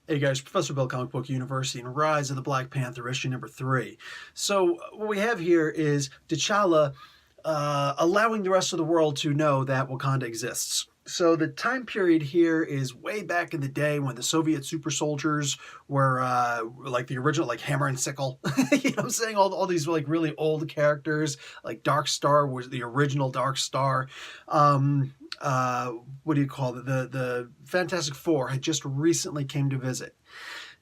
Hey guys, Professor Bill, Comic Book University, and Rise of the Black Panther, issue number 3. So what we have here is T'Challa allowing the rest of the world to know that Wakanda exists. So the time period here is way back in the day when the Soviet super soldiers were like the original, like Hammer and Sickle. You know what I'm saying? All these like really old characters, like Dark Star was the original Dark Star. Um, uh, what do you call it? The Fantastic Four had just recently came to visit.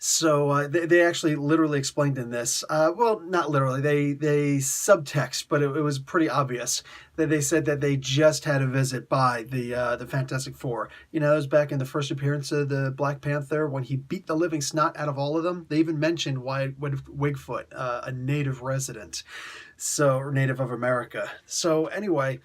So they actually literally explained in this. Well, not literally. They subtext, but it was pretty obvious that they said that they just had a visit by the Fantastic Four. You know, it was back in the first appearance of the Black Panther when he beat the living snot out of all of them. They even mentioned Wigfoot, a native resident, or native of America. So anyway,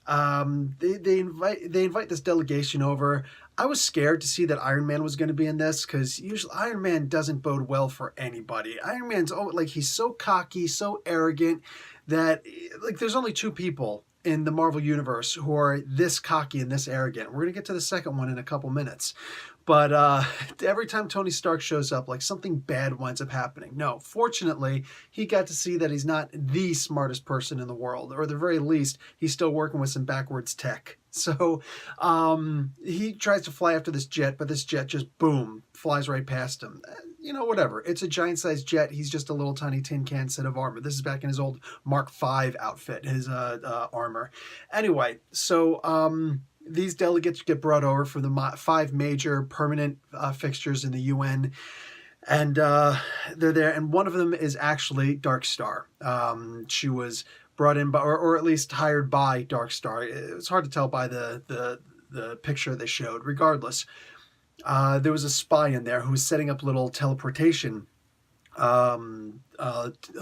they invite this delegation over. I was scared to see that Iron Man was going to be in this because usually Iron Man doesn't bode well for anybody. Iron Man's like he's so cocky, so arrogant that like there's only two people in the Marvel universe who are this cocky and this arrogant. We're gonna get to the second one in a couple minutes. But every time Tony Stark shows up, like something bad winds up happening. No, fortunately, he got to see that he's not the smartest person in the world, or at the very least, he's still working with some backwards tech. So he tries to fly after this jet, but this jet just boom flies right past him. You know, whatever. It's a giant-sized jet. He's just a little tiny tin can set of armor. This is back in his old Mark V outfit, his armor. Anyway, so these delegates get brought over for the 5 major permanent fixtures in the UN, and they're there. And one of them is actually Dark Star. She was brought in by, or at least hired by Dark Star. It's hard to tell by the picture they showed. Regardless, there was a spy in there who was setting up little teleportation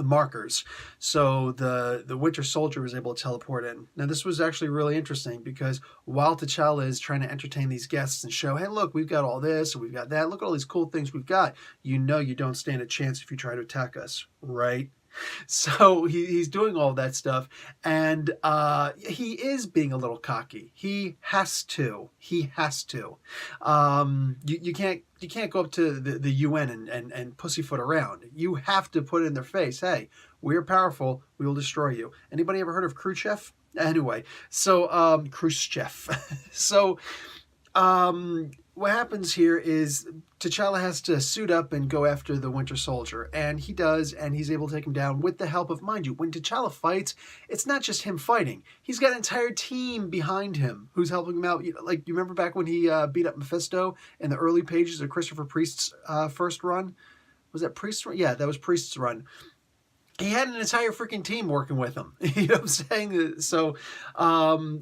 markers, so the Winter Soldier was able to teleport in. Now this was actually really interesting because while T'Challa is trying to entertain these guests and show, hey look, we've got all this and we've got that, look at all these cool things we've got, you know you don't stand a chance if you try to attack us, right? So he's doing all that stuff, and he is being a little cocky. He has to. He has to. You can't go up to the UN and pussyfoot around. You have to put it in their face. Hey, we're powerful. We will destroy you. Anybody ever heard of Khrushchev? Anyway, so Khrushchev. So what happens here is T'Challa has to suit up and go after the Winter Soldier, and he does, and he's able to take him down with the help of, mind you, when T'Challa fights, it's not just him fighting. He's got an entire team behind him who's helping him out. Like, you remember back when he beat up Mephisto in the early pages of Christopher Priest's first run? Was that Priest's run? Yeah, that was Priest's run. He had an entire freaking team working with him. You know what I'm saying? So,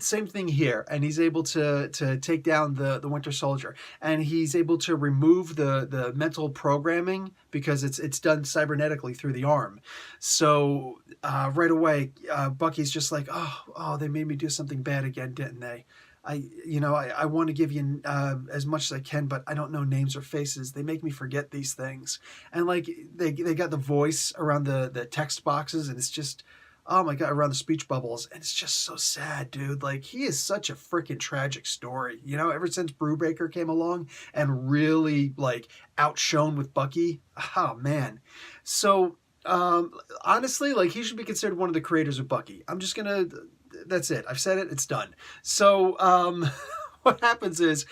same thing here. And he's able to take down the Winter Soldier. And he's able to remove the mental programming because it's done cybernetically through the arm. So, right away, Bucky's just like, oh, they made me do something bad again, didn't they? I want to give you as much as I can, but I don't know names or faces. They make me forget these things. And like they got the voice around the text boxes, and it's just, oh my God, around the speech bubbles. And it's just so sad, dude. Like, he is such a freaking tragic story. You know, ever since Brubaker came along and really like outshone with Bucky. Oh man. So honestly, like, he should be considered one of the creators of Bucky. That's it. I've said it. It's done. So what happens is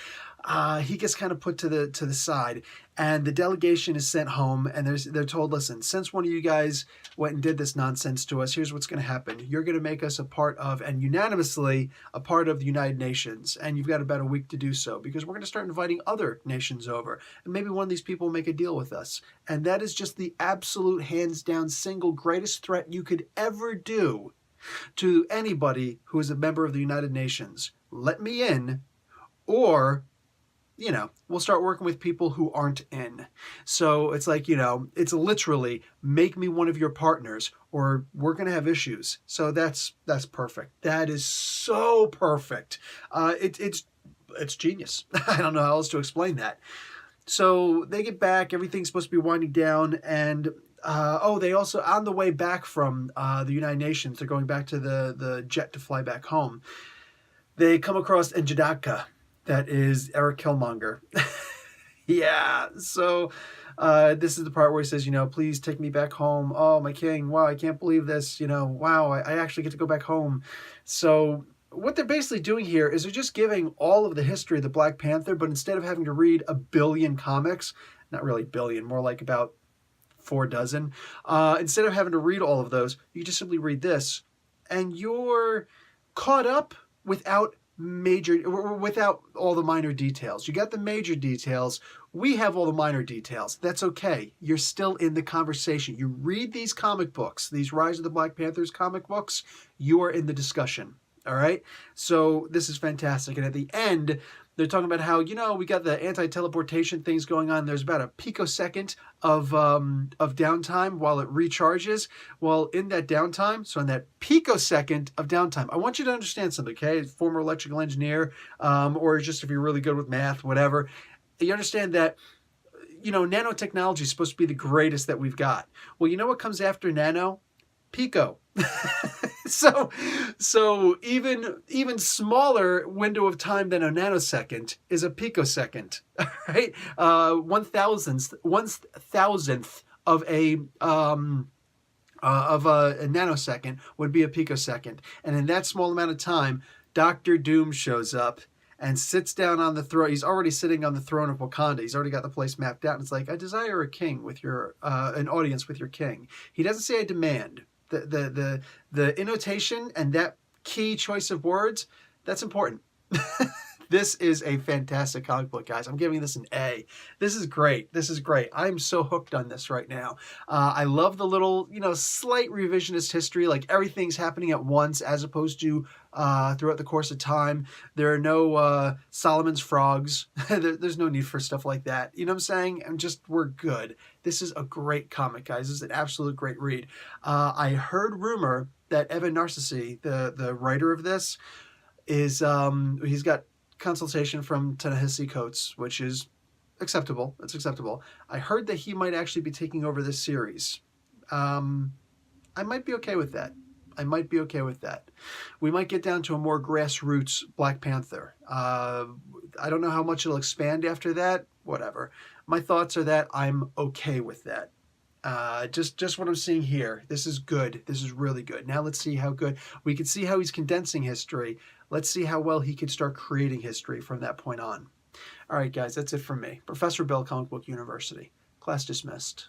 he gets kind of put to the side, and the delegation is sent home, and they're told, listen, since one of you guys went and did this nonsense to us, here's what's going to happen. You're going to make us a part of, and unanimously, a part of the United Nations, and you've got about a week to do so, because we're going to start inviting other nations over, and maybe one of these people will make a deal with us. And that is just the absolute, hands down, single greatest threat you could ever do to anybody who is a member of the United Nations. Let me in, or, we'll start working with people who aren't in. So it's like, it's literally, make me one of your partners, or we're going to have issues. So that's perfect. That is so perfect. It's genius. I don't know how else to explain that. So they get back, everything's supposed to be winding down, and they also, on the way back from the United Nations, they're going back to the jet to fly back home. They come across Njidaka, that is Eric Killmonger. Yeah. So this is the part where he says, please take me back home. Oh, my king. Wow, I can't believe this. Wow, I actually get to go back home. So what they're basically doing here is they're just giving all of the history of the Black Panther, but instead of having to read a billion comics, not really billion, more like about 4 dozen, instead of having to read all of those, you just simply read this, and you're caught up without all the minor details. You got the major details. We have all the minor details. That's okay. You're still in the conversation. You read these comic books, these Rise of the Black Panthers comic books, you are in the discussion. All right? So this is fantastic. And at the end, they're talking about how, we got the anti-teleportation things going on. There's about a picosecond of downtime while it recharges. Well, in that downtime, so in that picosecond of downtime, I want you to understand something, okay? Former electrical engineer, or just if you're really good with math, whatever. You understand that, nanotechnology is supposed to be the greatest that we've got. Well, you know what comes after nano? Pico. So even smaller window of time than a nanosecond is a picosecond. All right, 1,000th of a nanosecond would be a picosecond, and in that small amount of time, Doctor Doom shows up and sits down on the throne. He's already sitting on the throne of Wakanda. He's already got the place mapped out. And it's like, I desire a king with an audience with your king. He doesn't say I demand. The intonation and that key choice of words, that's important. This is a fantastic comic book, guys. I'm giving this an A. This is great. This is great. I'm so hooked on this right now. I love the little, slight revisionist history, like everything's happening at once as opposed to throughout the course of time. There are no Solomon's frogs. There's no need for stuff like that. You know what I'm saying? We're good. This is a great comic, guys. This is an absolute great read. I heard rumor that Evan Narcisse, the writer of this, is he's got consultation from Ta-Nehisi Coates, which is acceptable. It's acceptable. I heard that he might actually be taking over this series. I might be okay with that. I might be okay with that. We might get down to a more grassroots Black Panther. I don't know how much it'll expand after that. Whatever. My thoughts are that I'm okay with that. Just what I'm seeing here. This is good. This is really good. Now let's see how good. We can see how he's condensing history. Let's see how well he can start creating history from that point on. All right, guys, that's it from me. Professor Bill, Comic Book University. Class dismissed.